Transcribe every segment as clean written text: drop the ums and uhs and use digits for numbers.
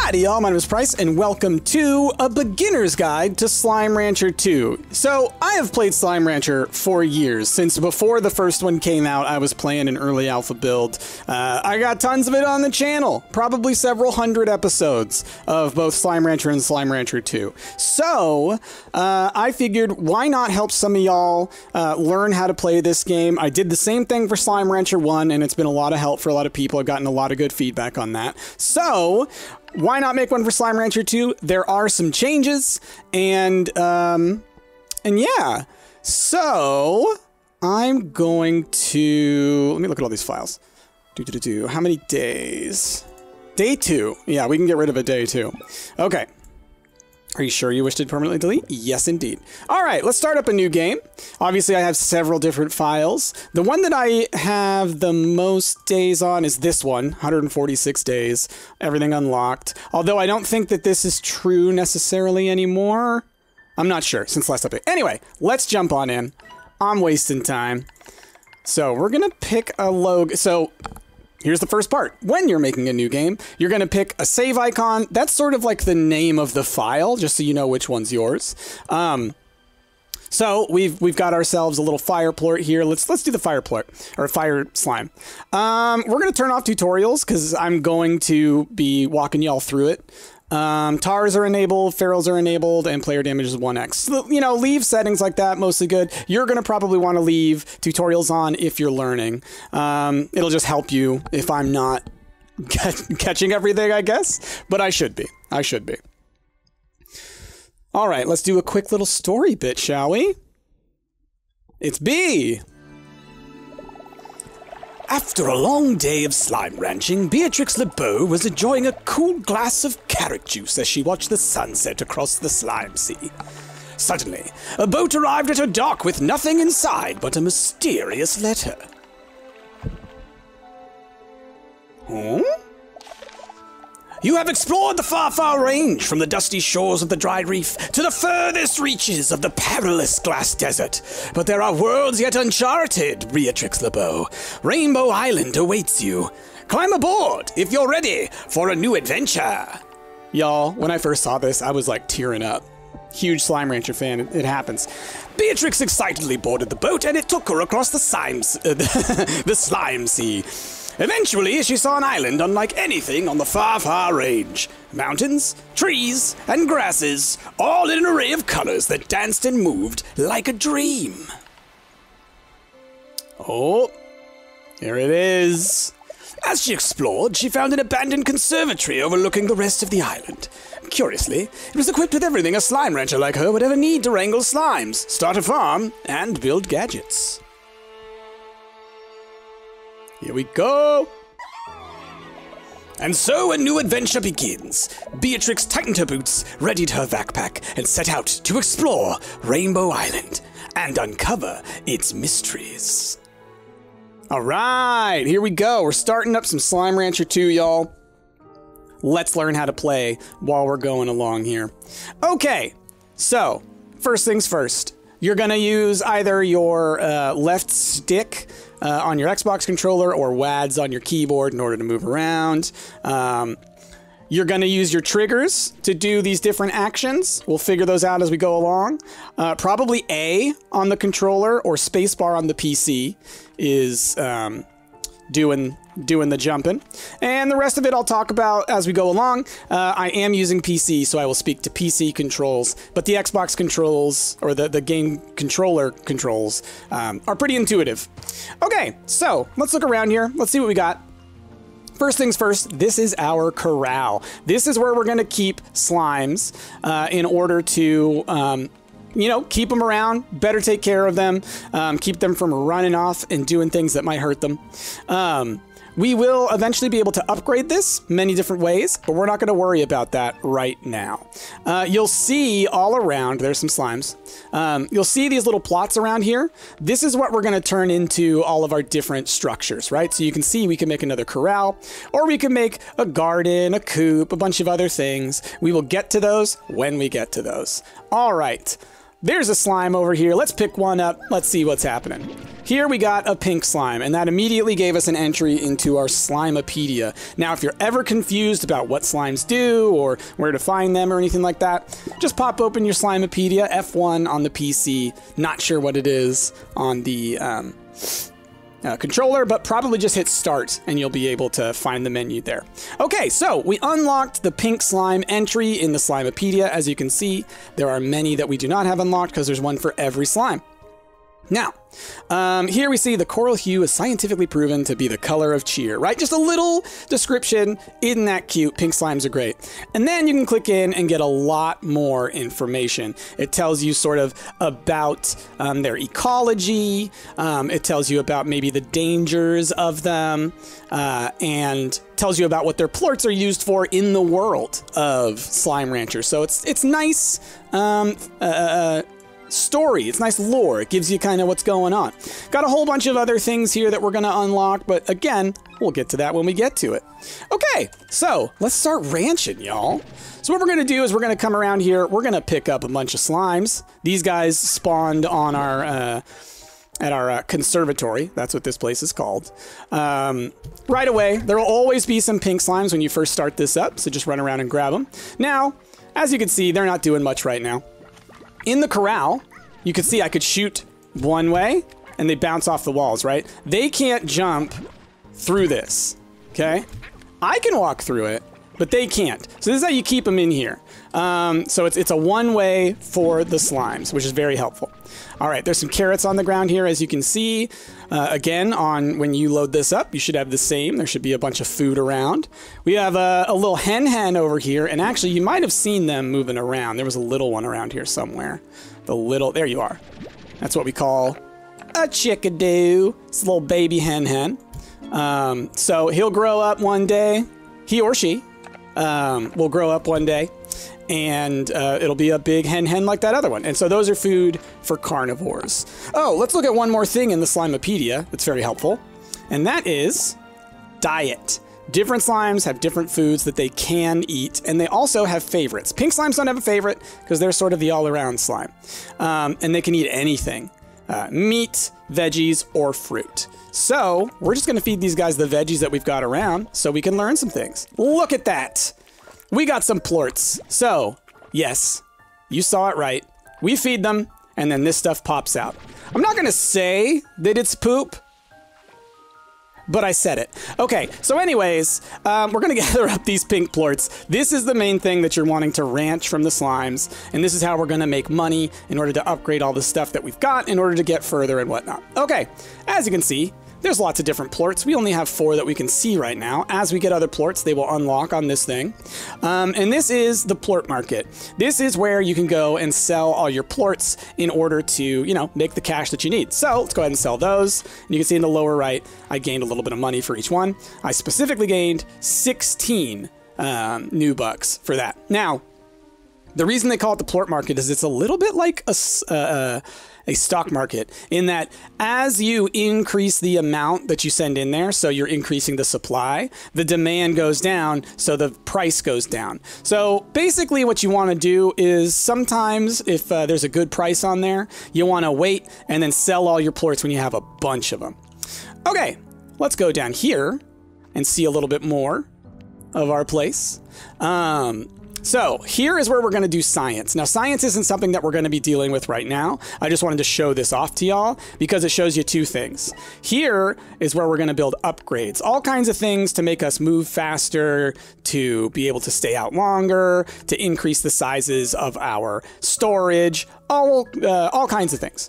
Howdy y'all, my name is Price, and welcome to a beginner's guide to Slime Rancher 2. So, I have played Slime Rancher for years. Since before the first one came out, I was playing an early alpha build. I got tons of it on the channel, probably several hundred episodes of both Slime Rancher and Slime Rancher 2. So, I figured why not help some of y'all learn how to play this game. I did the same thing for Slime Rancher 1, and it's been a lot of help for a lot of people. I've gotten a lot of good feedback on that. So, why not make one for Slime Rancher 2? There are some changes, and yeah. So, I'm going to... Let me look at all these files. How many days? Day 2. Yeah, we can get rid of a day 2. Okay. Are you sure you wish to permanently delete? Yes, indeed. All right, let's start up a new game. Obviously, I have several different files. The one that I have the most days on is this one, 146 days, everything unlocked. Although I don't think that this is true necessarily anymore. I'm not sure, since last update. Anyway, let's jump on in. I'm wasting time. So, we're gonna pick a logo. So, here's the first part. When you're making a new game, you're going to pick a save icon. That's sort of like the name of the file, just so you know which one's yours. So we've got ourselves a little fire plort here. Let's do the fire plort, or fire slime. We're going to turn off tutorials because I'm going to be walking y'all through it. Tars are enabled, ferals are enabled, and player damage is 1x. So, you know, leave settings like that, mostly good. You're going to probably want to leave tutorials on if you're learning. It'll just help you if I'm not catching everything, I guess. But I should be. I should be. All right, let's do a quick little story bit, shall we? It's B. After a long day of slime ranching, Beatrix LeBeau was enjoying a cool glass of carrot juice as she watched the sunset across the slime sea. Suddenly, a boat arrived at her dock with nothing inside but a mysterious letter. Huh? You have explored the far, far range, from the dusty shores of the dried reef to the furthest reaches of the perilous glass desert. But there are worlds yet uncharted, Beatrix LeBeau. Rainbow Island awaits you. Climb aboard if you're ready for a new adventure. Y'all, when I first saw this, I was like tearing up. Huge Slime Rancher fan, it happens. Beatrix excitedly boarded the boat and it took her across the slime sea. Eventually, she saw an island unlike anything on the far, far range. Mountains, trees, and grasses, all in an array of colors that danced and moved like a dream. Oh, here it is. As she explored, she found an abandoned conservatory overlooking the rest of the island. Curiously, it was equipped with everything a slime rancher like her would ever need to wrangle slimes, start a farm, and build gadgets. Here we go! And so a new adventure begins. Beatrix tightened her boots, readied her backpack, and set out to explore Rainbow Island and uncover its mysteries. Alright, here we go. We're starting up some Slime Rancher 2, y'all. Let's learn how to play while we're going along here. Okay, so, first things first. You're going to use either your left stick on your Xbox controller or WADs on your keyboard in order to move around. You're going to use your triggers to do these different actions. We'll figure those out as we go along. Probably A on the controller or spacebar on the PC is doing the jumping. And the rest of it I'll talk about as we go along. I am using PC, so I will speak to PC controls, but the Xbox controls, or the game controller controls, are pretty intuitive. Okay, so let's look around here. Let's see what we got. First things first, this is our corral. This is where we're going to keep slimes in order to... you know, keep them around, better take care of them, keep them from running off and doing things that might hurt them. We will eventually be able to upgrade this many different ways, but we're not going to worry about that right now. You'll see all around, there's some slimes, you'll see these little plots around here. This is what we're going to turn into all of our different structures, right? So you can see we can make another corral, or we can make a garden, a coop, a bunch of other things. We will get to those when we get to those. All right. There's a slime over here. Let's pick one up. Let's see what's happening. here we got a pink slime, and that immediately gave us an entry into our Slimepedia. Now, if you're ever confused about what slimes do or where to find them or anything like that, just pop open your Slimepedia, F1 on the PC. Not sure what it is on the controller, but probably just hit start and you'll be able to find the menu there. Okay, so we unlocked the pink slime entry in the Slimepedia. As you can see, there are many that we do not have unlocked because there's one for every slime. Now, here we see the coral hue is scientifically proven to be the color of cheer, right? Just a little description. Isn't that cute? Pink slimes are great. And then you can click in and get a lot more information. It tells you sort of about their ecology. It tells you about maybe the dangers of them, and tells you about what their plorts are used for in the world of Slime Rancher. So it's nice story. It's nice lore. It gives you kind of what's going on. Got a whole bunch of other things here that we're going to unlock, but again, we'll get to that when we get to it. Okay, so let's start ranching, y'all. So what we're going to do is we're going to come around here. We're going to pick up a bunch of slimes. These guys spawned on our at our conservatory. That's what this place is called. Right away, there will always be some pink slimes when you first start this up, so just run around and grab them. Now, as you can see, they're not doing much right now. In the corral, you can see I could shoot one way and they bounce off the walls, right? They can't jump through this, okay? I can walk through it, but they can't. So this is how you keep them in here. So it's a one way for the slimes, which is very helpful. All right, there's some carrots on the ground here, as you can see. Again, when you load this up, you should have the same. There should be a bunch of food around. We have a little hen over here, and actually, you might have seen them moving around. There was a little one around here somewhere. There you are. That's what we call a chickadee. It's a little baby hen. So he'll grow up one day. He or she will grow up one day. And it'll be a big hen like that other one. And so those are food for carnivores. Oh, let's look at one more thing in the Slimepedia that's very helpful. And that is diet. Different slimes have different foods that they can eat, and they also have favorites. Pink slimes don't have a favorite because they're sort of the all-around slime. And they can eat anything. Meat, veggies, or fruit. So we're just going to feed these guys the veggies that we've got around so we can learn some things. Look at that. We got some plorts. So, yes, you saw it right. We feed them, and then this stuff pops out. I'm not going to say that it's poop, but I said it. Okay, so anyways, we're going to gather up these pink plorts. This is the main thing that you're wanting to ranch from the slimes, and this is how we're going to make money in order to upgrade all the stuff that we've got in order to get further and whatnot. Okay, as you can see, there's lots of different plorts. We only have 4 that we can see right now. As we get other plorts, they will unlock on this thing. And this is the plort market. This is where you can go and sell all your plorts in order to, you know, make the cash that you need. So let's go ahead and sell those. And you can see in the lower right, I gained a little bit of money for each one. I specifically gained 16 new bucks for that. Now, the reason they call it the plort market is it's a little bit like a stock market in that as you increase the amount that you send in there, so you're increasing the supply, the demand goes down, so the price goes down. So basically what you want to do is sometimes if there's a good price on there, you want to wait and then sell all your plorts when you have a bunch of them. Okay, let's go down here and see a little bit more of our place. So here is where we're going to do science. Now, science isn't something that we're going to be dealing with right now. I just wanted to show this off to y'all because it shows you 2 things. Here is where we're going to build upgrades. All kinds of things to make us move faster, to be able to stay out longer, to increase the sizes of our storage, all kinds of things.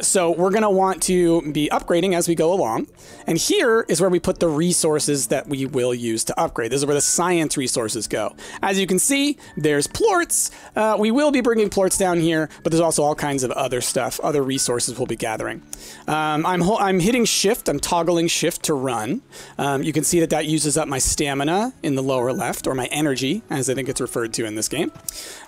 So we're going to want to be upgrading as we go along. And here is where we put the resources that we will use to upgrade. This is where the science resources go. As you can see, there's plorts. We will be bringing plorts down here, but there's also all kinds of other stuff, other resources we'll be gathering. I'm hitting shift. I'm toggling shift to run. You can see that that uses up my stamina in the lower left, or my energy, as I think it's referred to in this game.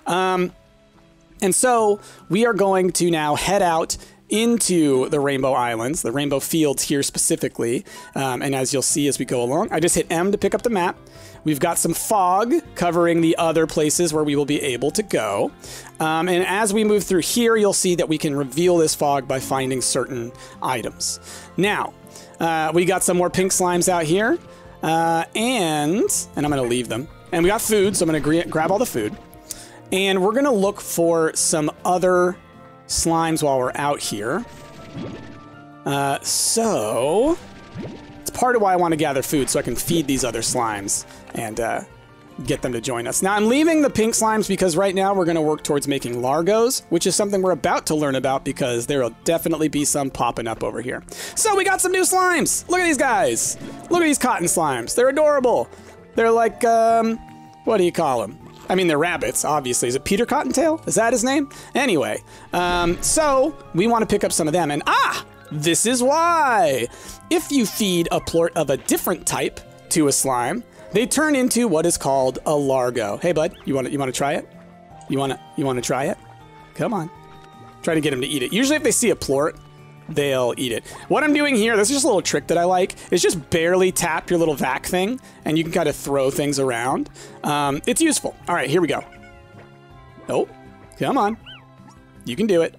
And so we are going to now head out into the Rainbow Islands, the Rainbow Fields here specifically. And as you'll see as we go along, I just hit M to pick up the map. We've got some fog covering the other places where we will be able to go. And as we move through here, you'll see that we can reveal this fog by finding certain items. Now, we got some more pink slimes out here. And I'm going to leave them. And we got food, so I'm going to grab all the food. And we're going to look for some other slimes while we're out here. So it's part of why I want to gather food, so I can feed these other slimes and get them to join us. Now, I'm leaving the pink slimes because right now we're going to work towards making largos, which is something we're about to learn about because there will definitely be some popping up over here. So we got some new slimes. Look at these guys. Look at these cotton slimes. They're adorable. They're like, what do you call them? I mean, they're rabbits, obviously. Is it Peter Cottontail? Is that his name? Anyway, so we want to pick up some of them. And this is why. If you feed a plort of a different type to a slime, they turn into what is called a largo. Hey, bud, you want to try it? You want to try it? Come on. Try to get him to eat it. Usually if they see a plort, they'll eat it. What I'm doing here, this is just a little trick that I like, is just barely tap your little vac thing, and you can kind of throw things around. It's useful. All right, here we go. Oh, come on. You can do it.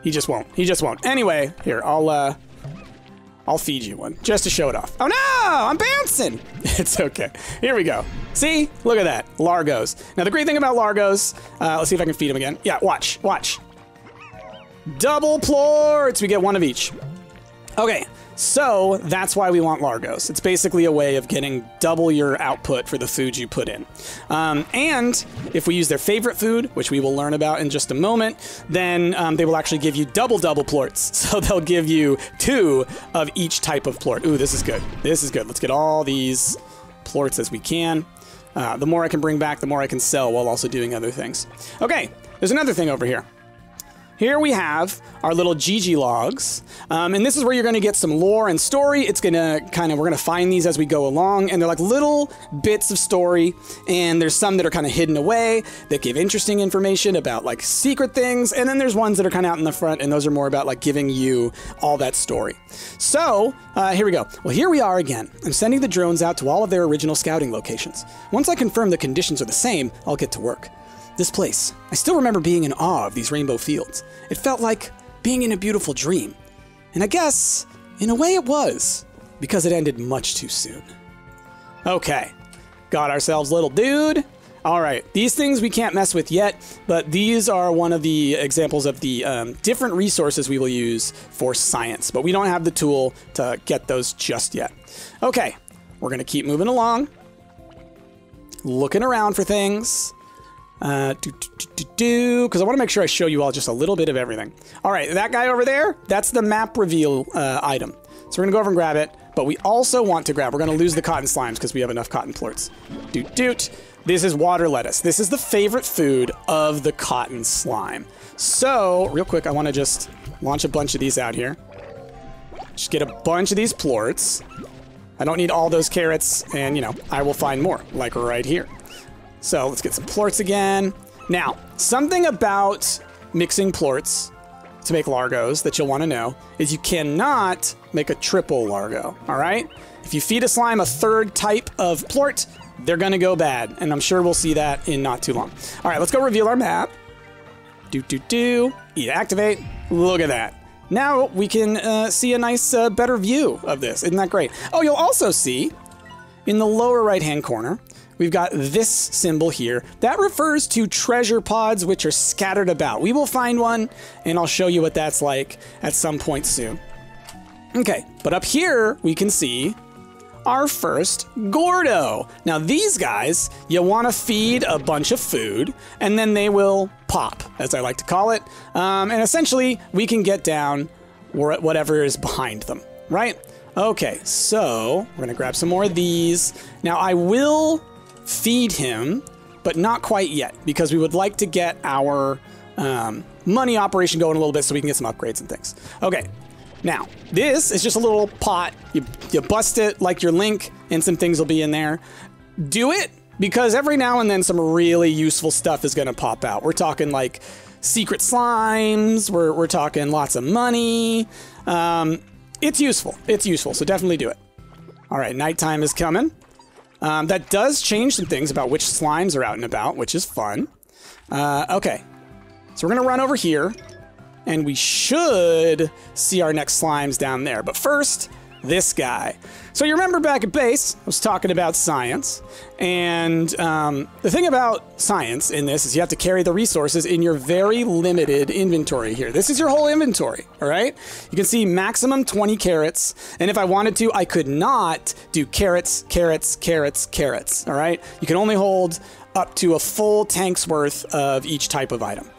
He just won't. He just won't. Anyway, here, I'll feed you one, just to show it off. Oh no, I'm bouncing. It's okay. Here we go. See, look at that, largos. Now the great thing about largos, let's see if I can feed them again. Yeah, watch. Double plorts, we get one of each. Okay, so that's why we want largos. It's basically a way of getting double your output for the food you put in. And if we use their favorite food, which we will learn about in just a moment, then they will actually give you double plorts. So they'll give you 2 of each type of plort. Ooh, this is good. This is good. Let's get all these plorts as we can. The more I can bring back, the more I can sell while also doing other things. Okay, there's another thing over here. Here we have our little GG logs, and this is where you're going to get some lore and story. It's going to we're going to find these as we go along, and they're like little bits of story, and there's some that are kind of hidden away that give interesting information about like secret things, and then there's ones that are kind of out in the front, and those are more about like giving you all that story. So here we go. Well, here we are again. I'm sending the drones out to all of their original scouting locations. Once I confirm the conditions are the same, I'll get to work. This place, I still remember being in awe of these rainbow fields. It felt like being in a beautiful dream. And I guess, in a way it was, because it ended much too soon. Okay, got ourselves a little dude. All right, these things we can't mess with yet, but these are one of the examples of the different resources we will use for science, but we don't have the tool to get those just yet. Okay, we're gonna keep moving along, looking around for things. Because I want to make sure I show you all just a little bit of everything. All right, that guy over there, that's the map reveal item. So we're gonna go over and grab it, but we also want to grab, we're gonna lose the cotton slimes because we have enough cotton plorts. This is water lettuce. This is the favorite food of the cotton slime. So, real quick, I want to just launch a bunch of these out here. Just get a bunch of these plorts. I don't need all those carrots, and you know, I will find more, like right here. So let's get some plorts again. Now, something about mixing plorts to make largos that you'll want to know is you cannot make a triple largo, all right? If you feed a slime a third type of plort, they're going to go bad, and I'm sure we'll see that in not too long. All right, let's go reveal our map. Eat, activate. Look at that. Now we can see a nice, better view of this. Isn't that great? Oh, you'll also see in the lower right-hand corner, we've got this symbol here. That refers to treasure pods, which are scattered about. We will find one, and I'll show you what that's like at some point soon. Okay, but up here, we can see our first Gordo. Now, these guys, you want to feed a bunch of food, and then they will pop, as I like to call it. And essentially, we can get down whatever is behind them, right? Okay, so we're going to grab some more of these. Now, I will feed him, but not quite yet, because we would like to get our money operation going a little bit so we can get some upgrades and things. Okay, now this is just a little pot. You bust it like your link, and some things will be in there. Do it, because every now and then some really useful stuff is going to pop out. We're talking like secret slimes. We're talking lots of money. It's useful. It's useful, so definitely do it. All right, nighttime is coming. That does change some things about which slimes are out and about, which is fun. Okay, so we're gonna run over here, and we should see our next slimes down there. But first, this guy. So you remember back at base, I was talking about science, and the thing about science in this is you have to carry the resources in your very limited inventory here. This is your whole inventory, all right? You can see maximum 20 carrots, and if I wanted to, I could not do carrots, carrots, carrots, carrots, all right? You can only hold up to a full tank's worth of each type of item.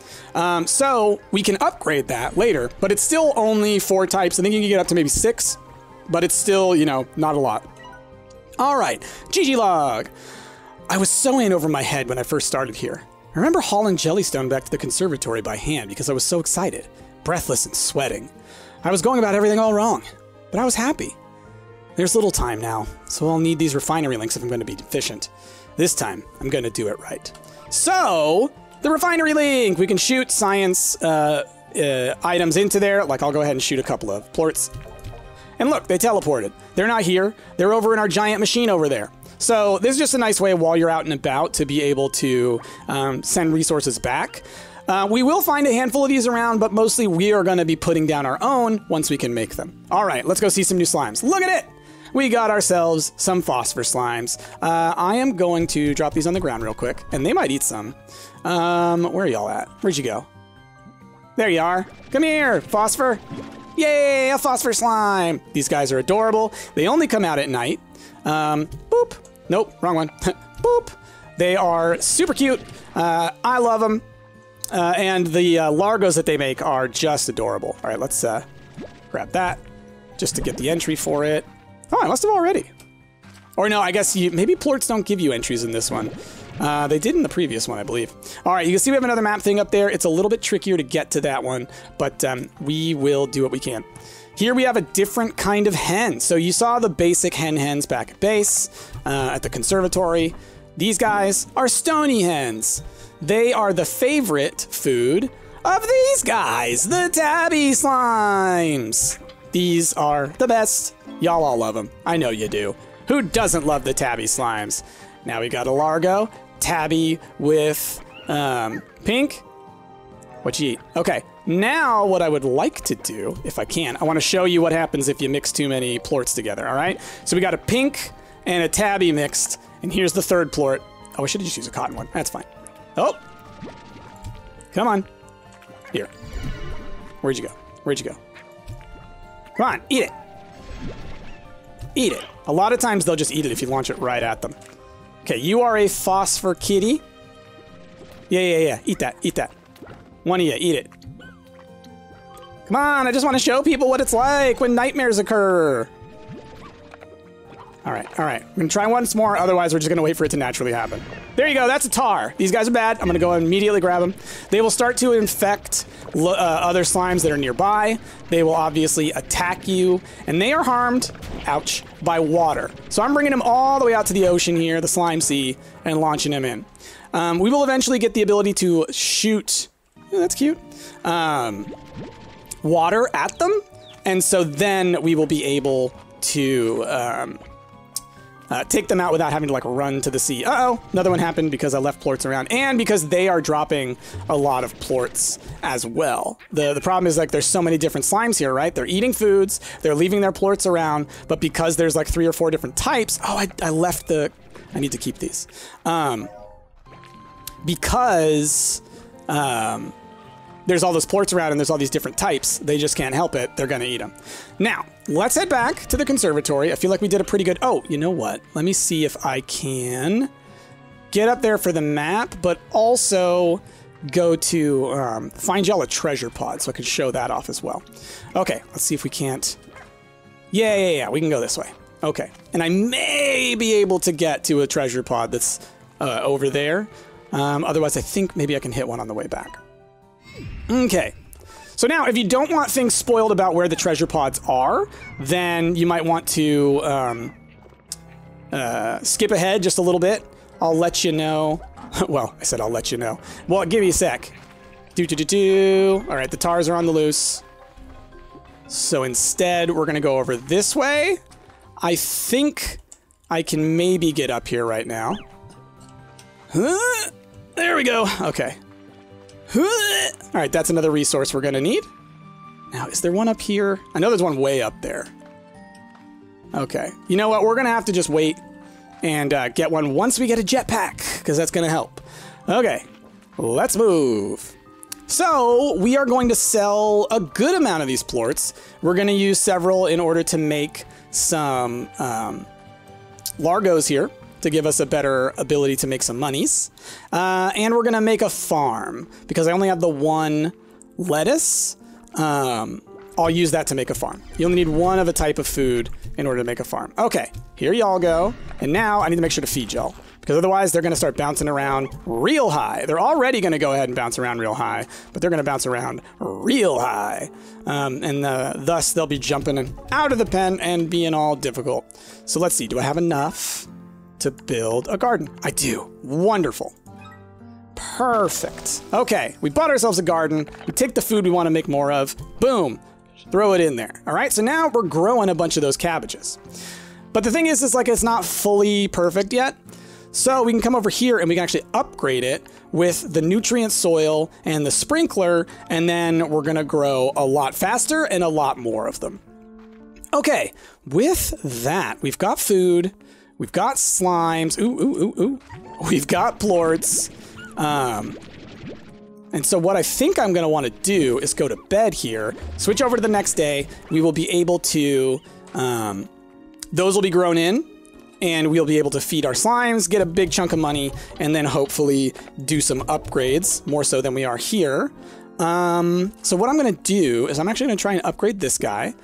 So we can upgrade that later, but it's still only 4 types. I think you can get up to maybe 6. But it's still, you know, not a lot. All right, GG log. I was so in over my head when I first started here. I remember hauling Jellystone back to the conservatory by hand because I was so excited, breathless and sweating. I was going about everything all wrong, but I was happy. There's little time now, so I'll need these refinery links if I'm going to be efficient. This time, I'm going to do it right. So, the refinery link! We can shoot science items into there. Like, I'll go ahead and shoot a couple of plorts. And look, they teleported. They're not here. They're over in our giant machine over there. So this is just a nice way while you're out and about to be able to send resources back. We will find a handful of these around, but mostly we are going to be putting down our own once we can make them. All right, let's go see some new slimes. Look at it! We got ourselves some phosphor slimes. I am going to drop these on the ground real quick, and they might eat some. Where are y'all at? Where'd you go? There you are. Come here, phosphor. Yay, a phosphor slime! These guys are adorable. They only come out at night. Boop. Nope, wrong one. Boop. They are super cute. I love them. And the largos that they make are just adorable. All right, let's grab that just to get the entry for it. Oh, I must have already. Or no, I guess maybe plorts don't give you entries in this one. They did in the previous one, I believe. All right, you can see we have another map thing up there. It's a little bit trickier to get to that one, but we will do what we can. Here we have a different kind of hen. So you saw the basic hens back at base, at the conservatory. These guys are stony hens. They are the favorite food of these guys, the tabby slimes. These are the best. Y'all all love them. I know you do. Who doesn't love the tabby slimes? Now we got a largo. Tabby with pink. What you eat? Okay, now what I would like to do, if I can, I want to show you what happens if you mix too many plorts together, all right? So we got a pink and a tabby mixed, and here's the third plort. Oh, I should have just used a cotton one. That's fine. Oh! Come on. Here. Where'd you go? Where'd you go? Come on, eat it. Eat it. A lot of times they'll just eat it if you launch it right at them. Okay, you are a phosphor kitty. Yeah. Eat that, eat that. One of you, eat it. Come on, I just want to show people what it's like when nightmares occur. All right. I'm gonna try once more, otherwise we're just gonna wait for it to naturally happen. There you go, that's a tar. These guys are bad. I'm gonna go and immediately grab them. They will start to infect other slimes that are nearby. They will obviously attack you, and they are harmed, ouch, by water. So I'm bringing them all the way out to the ocean here, the slime sea, and launching them in. We will eventually get the ability to shoot, that's cute, water at them, and so then we will be able to take them out without having to like run to the sea. Uh-oh, another one happened because I left plorts around, and because they are dropping a lot of plorts as well. The problem is like there's so many different slimes here, right? They're eating foods, they're leaving their plorts around, but because there's like 3 or 4 different types, oh, I left the, I need to keep these. Because there's all those plorts around and there's all these different types, they just can't help it. They're gonna eat them. Now, let's head back to the conservatory. I feel like we did a pretty good, oh, you know what? Let me see if I can get up there for the map, but also go to find y'all a treasure pod so I can show that off as well. Okay, let's see if we can't. Yeah, we can go this way. Okay, and I may be able to get to a treasure pod that's over there. Otherwise, I think maybe I can hit one on the way back. Okay, so now if you don't want things spoiled about where the treasure pods are, then you might want to skip ahead just a little bit. I'll let you know. Well, I said I'll let you know. Well, give me a sec. All right, the tars are on the loose. So instead, we're gonna go over this way. I think I can maybe get up here right now. There we go. Okay. All right, that's another resource we're gonna need. Now, is there one up here? I know there's one way up there. Okay. You know what? We're gonna have to just wait and get one once we get a jetpack, because that's gonna help. Okay, let's move. So, we are going to sell a good amount of these plorts. We're gonna use several in order to make some largos here to give us a better ability to make some monies. And we're gonna make a farm because I only have the one lettuce. I'll use that to make a farm. You only need one of a type of food in order to make a farm. Okay, here y'all go. And now I need to make sure to feed y'all because otherwise they're gonna start bouncing around real high. They're already gonna go ahead and bounce around real high, but they're gonna bounce around real high. Thus they'll be jumping out of the pen and being all difficult. So let's see, do I have enough to build a garden? I do. Wonderful. Perfect. Okay, we bought ourselves a garden. We take the food we want to make more of. Boom. Throw it in there. All right, so now we're growing a bunch of those cabbages. But the thing is like it's not fully perfect yet. So we can come over here and we can actually upgrade it with the nutrient soil and the sprinkler, and then we're gonna grow a lot faster and a lot more of them. Okay, with that, we've got food. We've got slimes. Ooh. We've got plorts. And so what I think I'm going to want to do is go to bed here, switch over to the next day. We will be able to, those will be grown in, and we'll be able to feed our slimes, get a big chunk of money, and then hopefully do some upgrades, more so than we are here. So what I'm going to do is I'm actually going to try and upgrade this guy.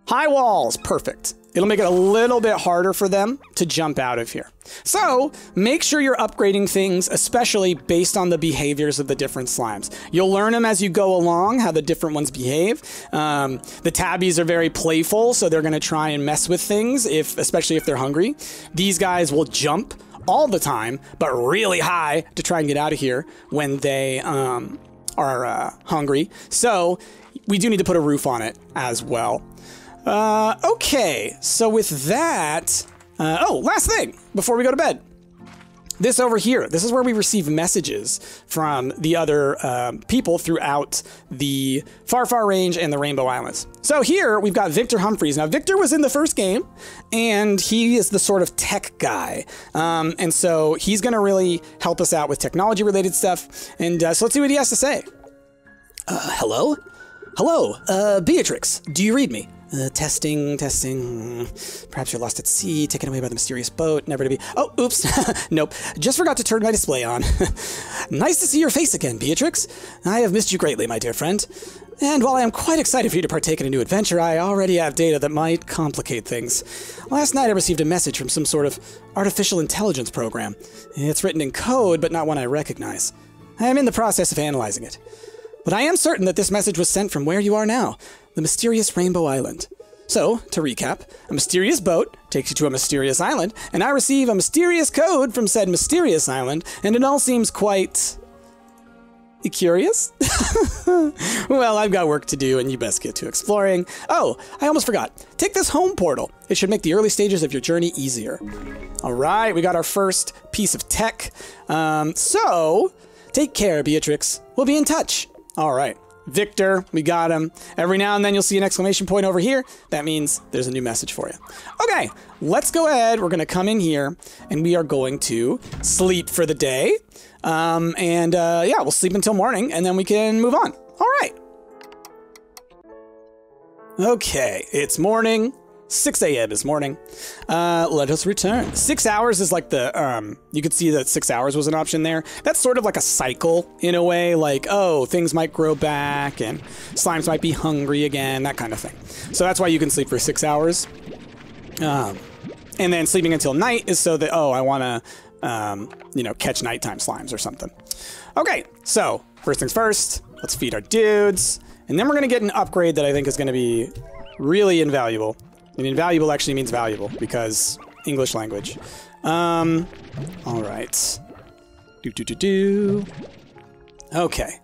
High walls, perfect. It'll make it a little bit harder for them to jump out of here. So make sure you're upgrading things, especially based on the behaviors of the different slimes. You'll learn them as you go along, how the different ones behave. The tabbies are very playful, so they're gonna try and mess with things, especially if they're hungry. These guys will jump all the time, but really high to try and get out of here when they are hungry. So we do need to put a roof on it as well. Okay, so with that, oh, last thing before we go to bed. This over here, this is where we receive messages from the other people throughout the Far Far Range and the Rainbow Islands. So here we've got Victor Humphreys. Now Victor was in the first game and he is the sort of tech guy. And so he's gonna really help us out with technology related stuff. And so let's see what he has to say. Hello? Hello, Beatrix, do you read me? Testing. Perhaps you're lost at sea, taken away by the mysterious boat, never to be... Oh, oops. Nope. Just forgot to turn my display on. Nice to see your face again, Beatrix. I have missed you greatly, my dear friend. And while I am quite excited for you to partake in a new adventure, I already have data that might complicate things. Last night I received a message from some sort of artificial intelligence program. It's written in code, but not one I recognize. I am in the process of analyzing it. But I am certain that this message was sent from where you are now, the mysterious Rainbow Island. So, to recap, a mysterious boat takes you to a mysterious island, and I receive a mysterious code from said mysterious island, and it all seems quite... curious? Well, I've got work to do, and you best get to exploring. Oh, I almost forgot. Take this home portal. It should make the early stages of your journey easier. All right, we got our first piece of tech. So, take care, Beatrix. We'll be in touch. All right. Victor, we got him. Every now and then you'll see an exclamation point over here. That means there's a new message for you. Okay, let's go ahead. We're going to come in here and we are going to sleep for the day. Yeah, we'll sleep until morning and then we can move on. All right. Okay, it's morning. 6 a.m. is morning. Let us return. 6 hours is like the, you could see that 6 hours was an option there. That's sort of like a cycle in a way, like, oh, things might grow back and slimes might be hungry again, that kind of thing. So that's why you can sleep for 6 hours. And then sleeping until night is so that, oh, I want to, you know, catch nighttime slimes or something. Okay, so first things first, let's feed our dudes. And then we're going to get an upgrade that I think is going to be really invaluable. And invaluable actually means valuable because English language. All right. Okay.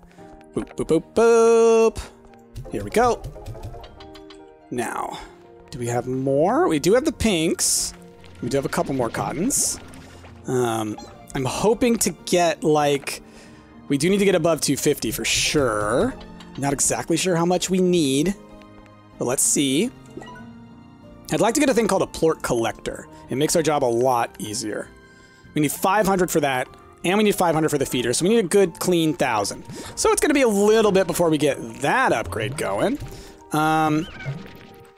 Boop, boop, boop, boop. Here we go. Now, Do we have more? We do have the pinks. We do have a couple more cottons. I'm hoping to get, like... We do need to get above 250 for sure. Not exactly sure how much we need. But let's see. I'd like to get a thing called a plort collector. It makes our job a lot easier. We need 500 for that, and we need 500 for the feeder, so we need a good, clean 1,000. So it's going to be a little bit before we get that upgrade going.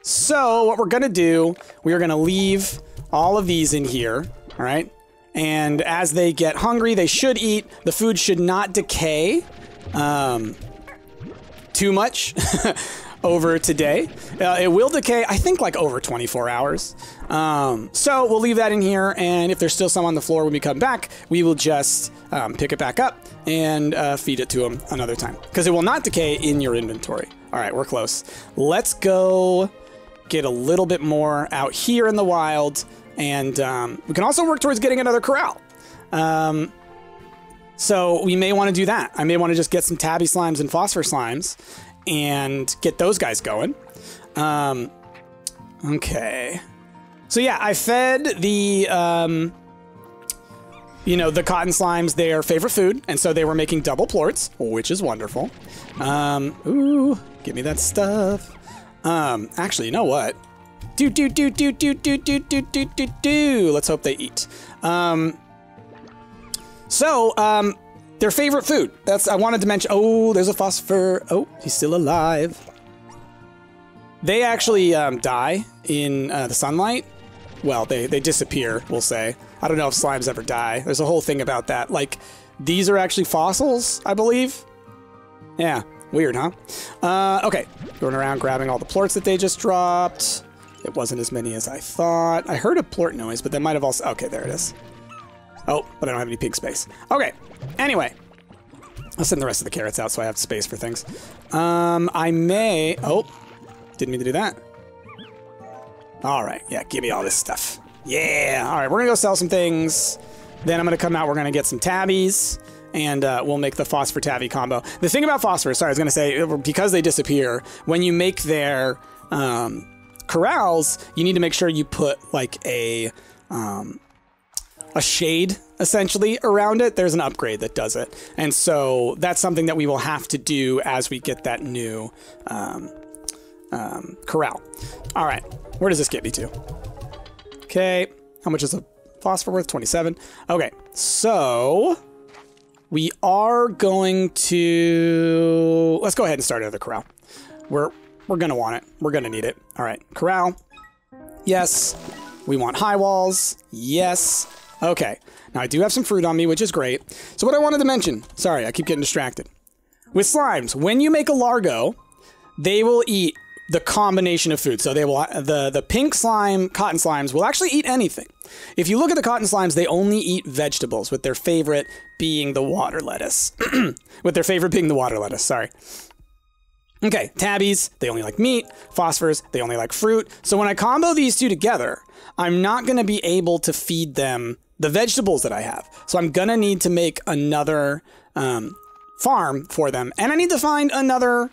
So what we're going to do, we are going to leave all of these in here, all right? And as they get hungry, they should eat. The food should not decay too much over today. It will decay, I think, like over 24 hours. So we'll leave that in here, and if there's still some on the floor when we come back, we will just pick it back up and feed it to them another time. Because it will not decay in your inventory. All right, we're close. Let's go get a little bit more out here in the wild, and we can also work towards getting another corral. So we may want to do that. I may want to just get some tabby slimes and phosphor slimes and get those guys going. Okay. So yeah, I fed the, you know, the cotton slimes their favorite food, and so they were making double plorts, which is wonderful. Ooh, give me that stuff. Actually, you know what? Let's hope they eat. Their favorite food. I wanted to mention. Oh, there's a phosphor. Oh, he's still alive. They actually die in the sunlight. Well, they disappear, we'll say. I don't know if slimes ever die. There's a whole thing about that. Like, these are actually fossils, I believe. Yeah, weird, huh? Okay, going around grabbing all the plorts that they just dropped. It wasn't as many as I thought. I heard a plort noise, but that might have also... Okay, there it is. Oh, but I don't have any pink space. Okay, anyway. I'll send the rest of the carrots out so I have space for things. I may... Oh, didn't mean to do that. All right, yeah, give me all this stuff. Yeah, all right, we're gonna go sell some things. Then I'm gonna come out, we're gonna get some tabbies, and we'll make the phosphor tabby combo. The thing about phosphorus, sorry, I was gonna say, because they disappear, when you make their corrals, you need to make sure you put like a shade, essentially, around it. There's an upgrade that does it. And so that's something that we will have to do as we get that new corral. All right, where does this get me to? Okay, how much is a phosphor worth? 27. Okay, so we are going to... Let's go ahead and start another corral. We're going to want it. We're going to need it. All right, corral. Yes. We want high walls. Yes. Okay. Now, I do have some fruit on me, which is great. So what I wanted to mention... Sorry, I keep getting distracted. With slimes, when you make a largo, they will eat the combination of food. So they will... The pink slime, cotton slimes, will actually eat anything. If you look at the cotton slimes, they only eat vegetables, with their favorite being the water lettuce. With their favorite being the water lettuce, sorry. Okay, tabbies, they only like meat. Phosphors, they only like fruit. So when I combo these two together, I'm not going to be able to feed them the vegetables that I have. So I'm going to need to make another farm for them. And I need to find another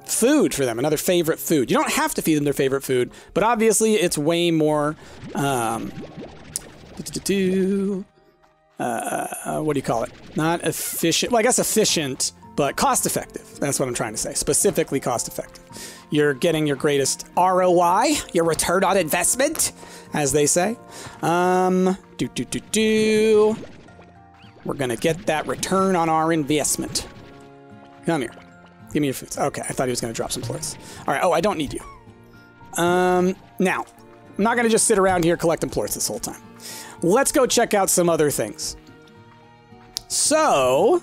food for them, another favorite food. You don't have to feed them their favorite food, but obviously it's way more... what do you call it? Not efficient. Well, I guess efficient... but cost-effective. That's what I'm trying to say. Specifically cost-effective. You're getting your greatest ROI, your return on investment, as they say. We're gonna get that return on our investment. Come here. Give me your foods. Okay, I thought he was gonna drop some plorts. All right. Oh, I don't need you. Now, I'm not gonna just sit around here collecting plorts this whole time. Let's go check out some other things. So...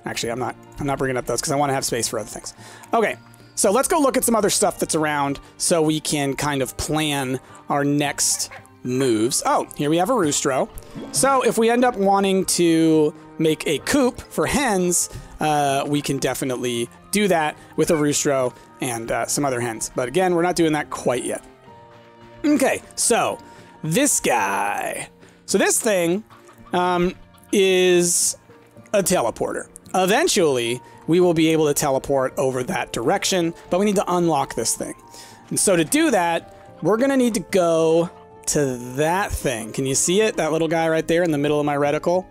Actually, I'm not bringing up those because I want to have space for other things. Okay, so let's go look at some other stuff that's around so we can kind of plan our next moves. Oh, here we have a roostro. So if we end up wanting to make a coop for hens, we can definitely do that with a roostro and some other hens. But again, we're not doing that quite yet. Okay, so this guy. So this thing is a teleporter. Eventually, we will be able to teleport over that direction, but we need to unlock this thing. And so to do that, we're going to need to go to that thing. Can you see it? That little guy right there in the middle of my reticle.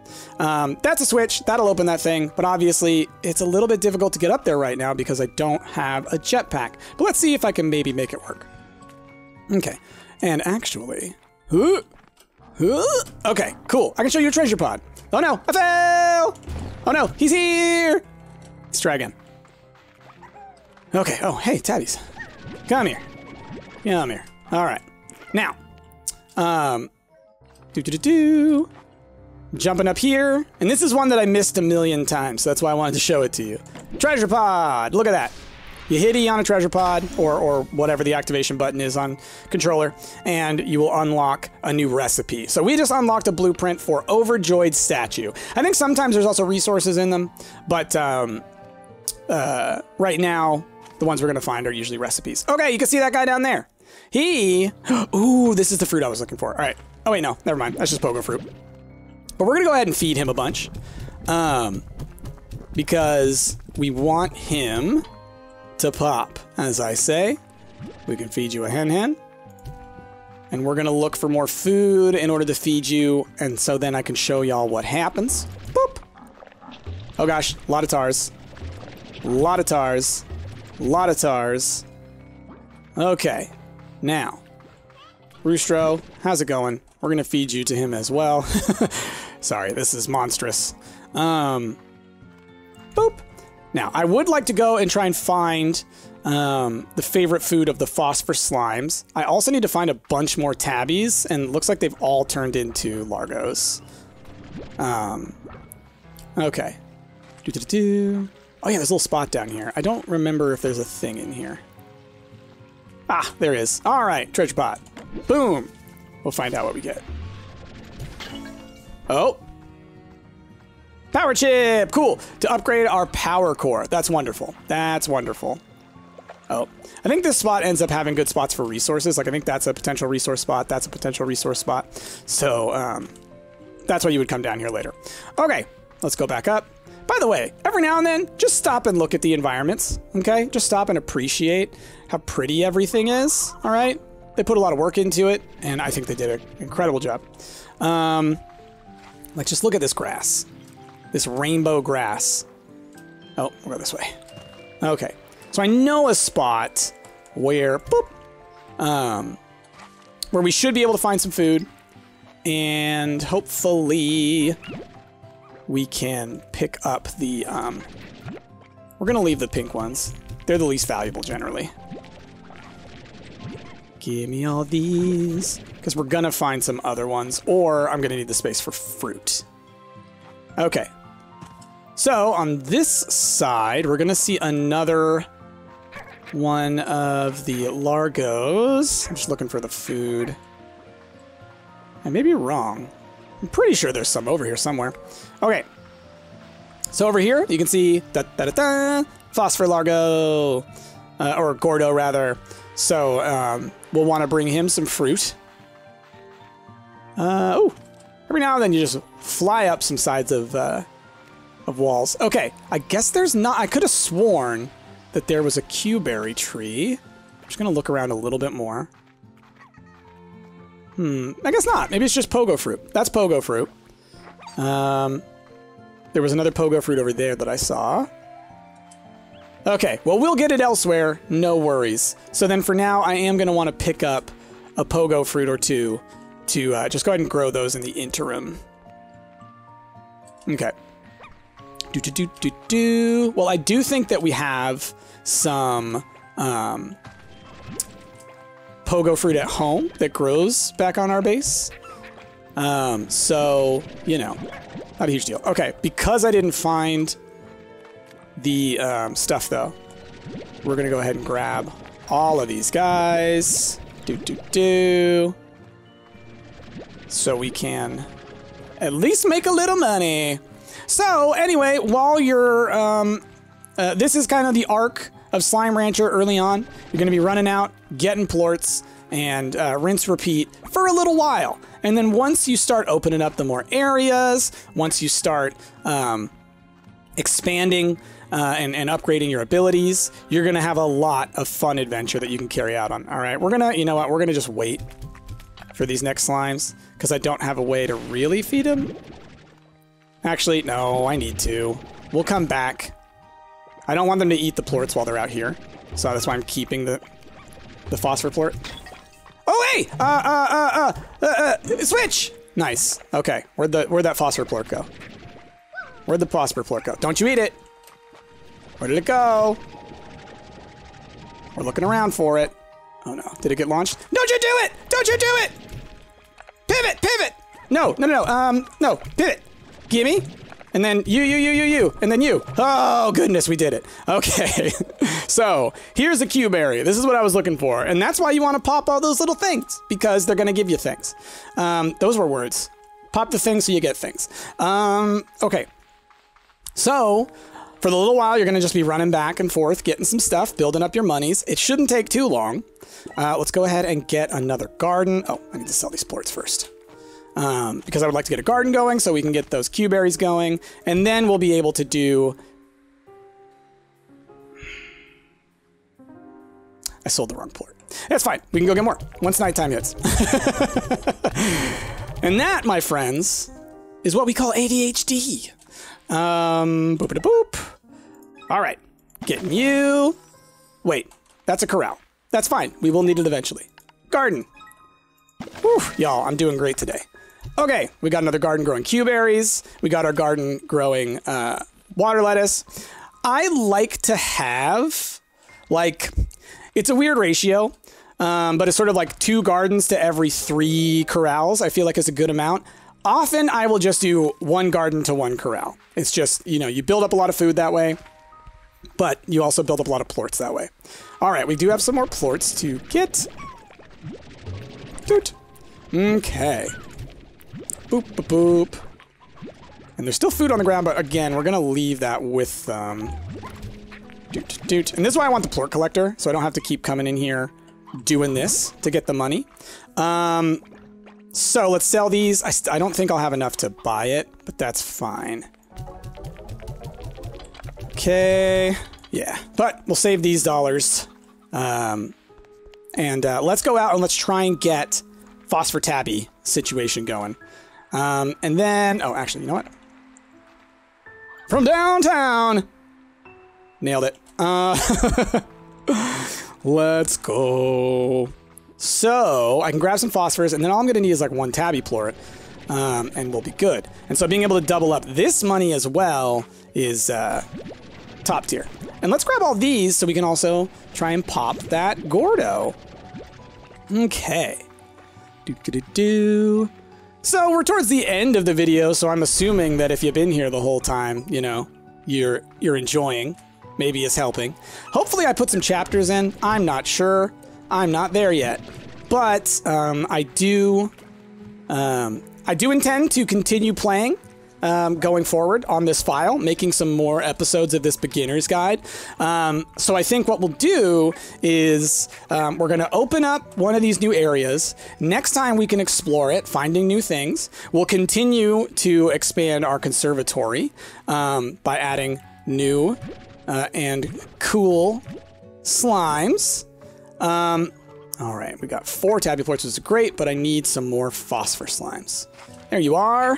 That's a switch. That'll open that thing. But obviously, it's a little bit difficult to get up there right now because I don't have a jetpack. But let's see if I can maybe make it work. Okay. And actually... Okay, cool. I can show you a treasure pod. Oh no, I fell! Oh no, he's here! Let's try again. Okay, oh, hey, Tabbies. Come here. Come here. All right. Now, jumping up here, and this is one that I missed a million times, so that's why I wanted to show it to you. Treasure pod, look at that. You hit E on a treasure pod, or whatever the activation button is on controller, and you will unlock a new recipe. So we just unlocked a blueprint for Overjoyed Statue. I think sometimes there's also resources in them, but right now, the ones we're gonna find are usually recipes. Okay, you can see that guy down there. Ooh, this is the fruit I was looking for. All right. Oh wait, no, never mind. That's just pogo fruit. But we're gonna go ahead and feed him a bunch, because we want him to pop. As I say, we can feed you a hen, and we're gonna look for more food in order to feed you, and so then I can show y'all what happens. Boop. Oh gosh, a lot of tars. A lot of tars. A lot of tars. Okay, now, Roostro, how's it going? We're gonna feed you to him as well. Sorry, this is monstrous. Boop. Now, I would like to go and try and find the favorite food of the phosphor slimes. I also need to find a bunch more tabbies, and it looks like they've all turned into largos. Okay. Oh yeah, there's a little spot down here. I don't remember if there's a thing in here. Ah, there is. All right, treasure pot. Boom. We'll find out what we get. Oh. Power chip. Cool. To upgrade our power core. That's wonderful. That's wonderful. Oh. I think this spot ends up having good spots for resources. Like, I think that's a potential resource spot. That's a potential resource spot. So, that's why you would come down here later. Okay. Let's go back up. By the way, every now and then, just stop and look at the environments, okay? Just stop and appreciate how pretty everything is, all right? They put a lot of work into it, and I think they did an incredible job. Like, just look at this grass. This rainbow grass. Oh, we'll go this way. Okay. So I know a spot where, boop, where we should be able to find some food, and hopefully we can pick up the, we're gonna leave the pink ones. They're the least valuable generally. Give me all these, because we're gonna find some other ones, or I'm gonna need the space for fruit. Okay. So on this side, we're gonna see another one of the largos. I'm just looking for the food. I may be wrong. I'm pretty sure there's some over here somewhere. Okay. So over here, you can see phosphor largo, or gordo rather. So we'll want to bring him some fruit. Oh, every now and then you just fly up some sides of walls. Okay, I guess there's not. I could have sworn that there was a Q-berry tree. I'm just gonna look around a little bit more. I guess not. Maybe it's just pogo fruit. That's pogo fruit. There was another pogo fruit over there that I saw. Okay, well, we'll get it elsewhere. No worries. So then for now, I am going to want to pick up a pogo fruit or two to just go ahead and grow those in the interim. Okay. Well, I do think that we have some pogo fruit at home that grows back on our base. So, you know, not a huge deal. Okay, because I didn't find the stuff, though, we're going to go ahead and grab all of these guys. So we can at least make a little money. So, anyway, while you're... this is kind of the arc of Slime Rancher early on. You're going to be running out, getting plorts, and rinse, repeat for a little while. And then once you start opening up the more areas, once you start expanding and upgrading your abilities, you're going to have a lot of fun adventure that you can carry out on. All right, you know what? We're going to just wait for these next slimes because I don't have a way to really feed them. Actually, no, I need to. We'll come back. I don't want them to eat the plorts while they're out here, so that's why I'm keeping the phosphor plort. Oh, hey! Switch! Nice. Okay, where'd that phosphor plort go? Where'd the phosphor plort go? Don't you eat it! Where did it go? We're looking around for it. Oh no, did it get launched? Don't you do it! Don't you do it! Pivot! Pivot! No, pivot! Gimme! And then you, and then you. Oh, goodness, we did it. Okay, so here's a Q berry. This is what I was looking for. And that's why you want to pop all those little things, because they're going to give you things. Those were words. Pop the things so you get things. Okay, so for the little while, you're going to just be running back and forth, getting some stuff, building up your monies. It shouldn't take too long. Let's go ahead and get another garden. Oh, I need to sell these plorts first. Because I would like to get a garden going so we can get those Q berries going, and then we'll be able to do... I sold the wrong plort. That's fine. We can go get more once nighttime hits. And that, my friends, is what we call ADHD. Boop-a-da-boop. All right. Getting you. Wait, that's a corral. That's fine. We will need it eventually. Garden. Whew, y'all, I'm doing great today. Okay, we got another garden growing Q berries. We got our garden growing water lettuce. I like to have, like, it's a weird ratio, but it's sort of like 2 gardens to every 3 corrals. I feel like it's a good amount. Often I will just do 1 garden to 1 corral. It's just, you know, you build up a lot of food that way, but you also build up a lot of plorts that way. All right, we do have some more plorts to get. Doot. Okay. Boop, boop, boop. And there's still food on the ground, but again, we're gonna leave that with doot, doot. And this is why I want the plort collector, so I don't have to keep coming in here doing this to get the money. So let's sell these. I don't think I'll have enough to buy it, but that's fine. Okay, yeah, but we'll save these dollars. And let's go out and let's try and get Phosphor Tabby situation going. And then, oh, actually, you know what? From downtown! Nailed it. Let's go. So, I can grab some phosphorus, and then all I'm gonna need is like 1 tabby plort, and we'll be good. And so being able to double up this money as well is top tier. And let's grab all these so we can also try and pop that Gordo. Okay. Do-do-do-do. So we're towards the end of the video, so I'm assuming that if you've been here the whole time, you know, you're enjoying. Maybe it's helping. Hopefully I put some chapters in. I'm not sure. I'm not there yet. But I do intend to continue playing going forward on this file, making some more episodes of this beginner's guide. So I think what we'll do is we're going to open up one of these new areas. Next time we can explore it, finding new things. We'll continue to expand our conservatory by adding new and cool slimes. All right, we got 4 tabby plorts, which is great, but I need some more phosphor slimes. There you are.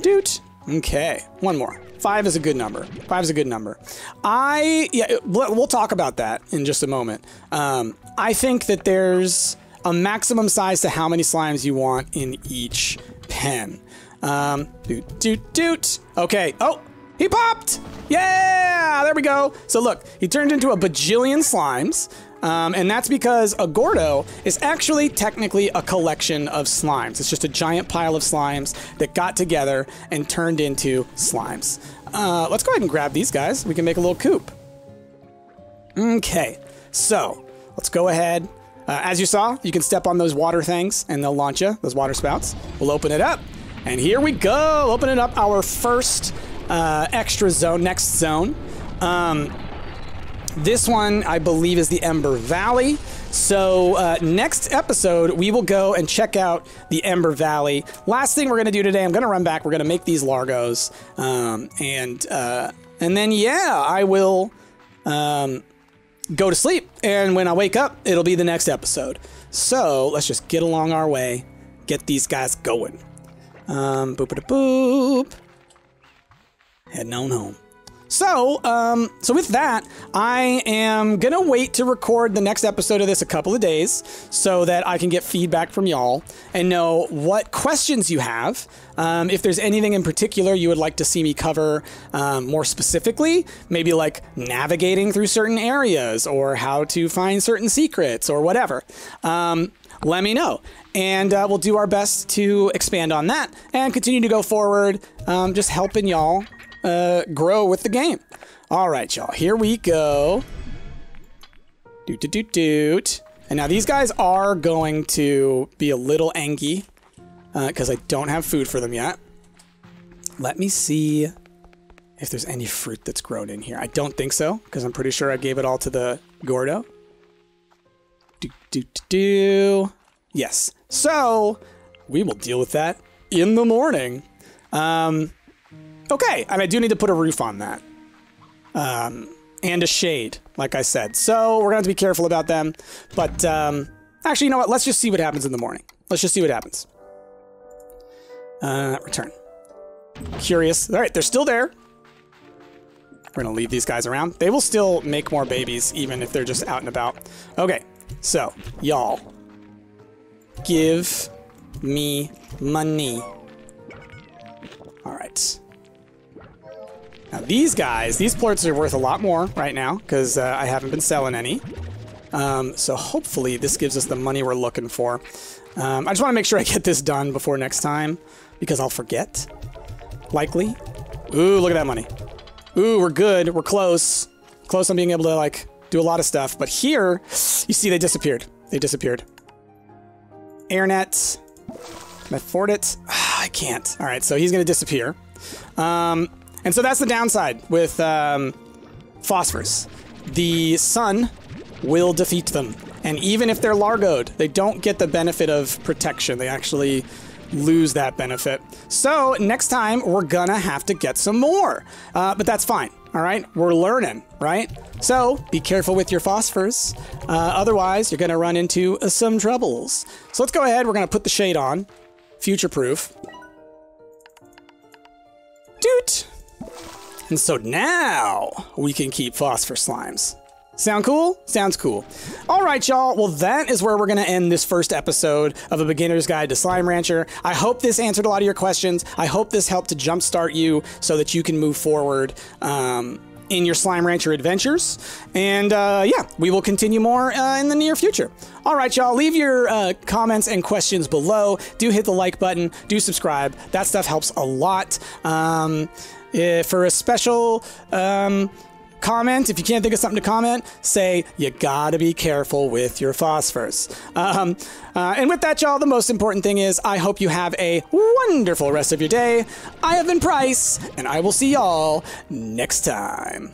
Doot. Okay, 1 more. 5 is a good number. 5 is a good number. Yeah, we'll talk about that in just a moment. I think that there's a maximum size to how many slimes you want in each pen. Doot, doot, doot. Okay. Oh, he popped. Yeah, there we go. So look, he turned into a bajillion slimes. And that's because a Gordo is actually technically a collection of slimes. It's just a giant pile of slimes that got together and turned into slimes. Let's go ahead and grab these guys. We can make a little coop. Okay, so let's go ahead. As you saw, you can step on those water things and they'll launch you, those water spouts. We'll open it up. And here we go, opening up our first extra zone, next zone. This one, I believe, is the Ember Valley. So next episode, we will go and check out the Ember Valley. Last thing we're going to do today, I'm going to run back. We're going to make these Largos. And then, yeah, I will go to sleep. And when I wake up, it'll be the next episode. So let's just get along our way. Get these guys going. Boop-a-da-boop. Heading on home. So with that, I am gonna wait to record the next episode of this a couple of days so that I can get feedback from y'all and know what questions you have. If there's anything in particular you would like to see me cover more specifically, maybe like navigating through certain areas or how to find certain secrets or whatever. Let me know. And we'll do our best to expand on that and continue to go forward, just helping y'all grow with the game. All right, y'all, here we go. Doot. And now these guys are going to be a little angry because I don't have food for them yet. Let me see if there's any fruit that's grown in here. I don't think so because I'm pretty sure I gave it all to the Gordo. Yes. So we will deal with that in the morning. Okay, and I do need to put a roof on that. And a shade, like I said. So we're gonna have to be careful about them. But actually, you know what? Let's just see what happens in the morning. Let's just see what happens. Return. Curious. All right, they're still there. We're gonna leave these guys around. They will still make more babies, even if they're just out and about. Okay, so y'all, give me money. All right. Now these guys, these plorts are worth a lot more right now because I haven't been selling any. So hopefully this gives us the money we're looking for. I just want to make sure I get this done before next time because I'll forget. Likely. Ooh, look at that money. Ooh, we're good. We're close. Close on being able to like do a lot of stuff. But here, you see they disappeared. They disappeared. Air nets. Can I afford it? I can't. All right, so he's going to disappear. And so that's the downside with phosphorus. The sun will defeat them. And even if they're Largoed, they don't get the benefit of protection. They actually lose that benefit. So next time, we're gonna have to get some more. But that's fine, all right? We're learning, right? So be careful with your phosphors. Otherwise, you're gonna run into some troubles. So let's go ahead. We're gonna put the shade on. Future-proof. Doot! And so now we can keep phosphor slimes. Sound cool? Sounds cool. All right, y'all. Well, that is where we're going to end this first episode of A Beginner's Guide to Slime Rancher. I hope this answered a lot of your questions. I hope this helped to jumpstart you so that you can move forward in your Slime Rancher adventures. And yeah, we will continue more in the near future. All right, y'all. Leave your comments and questions below. Do hit the like button. Do subscribe. That stuff helps a lot. For a special comment, if you can't think of something to comment, say you gotta be careful with your phosphors. And with that, y'all, the most important thing is I hope you have a wonderful rest of your day. I have been Price, and I will see y'all next time.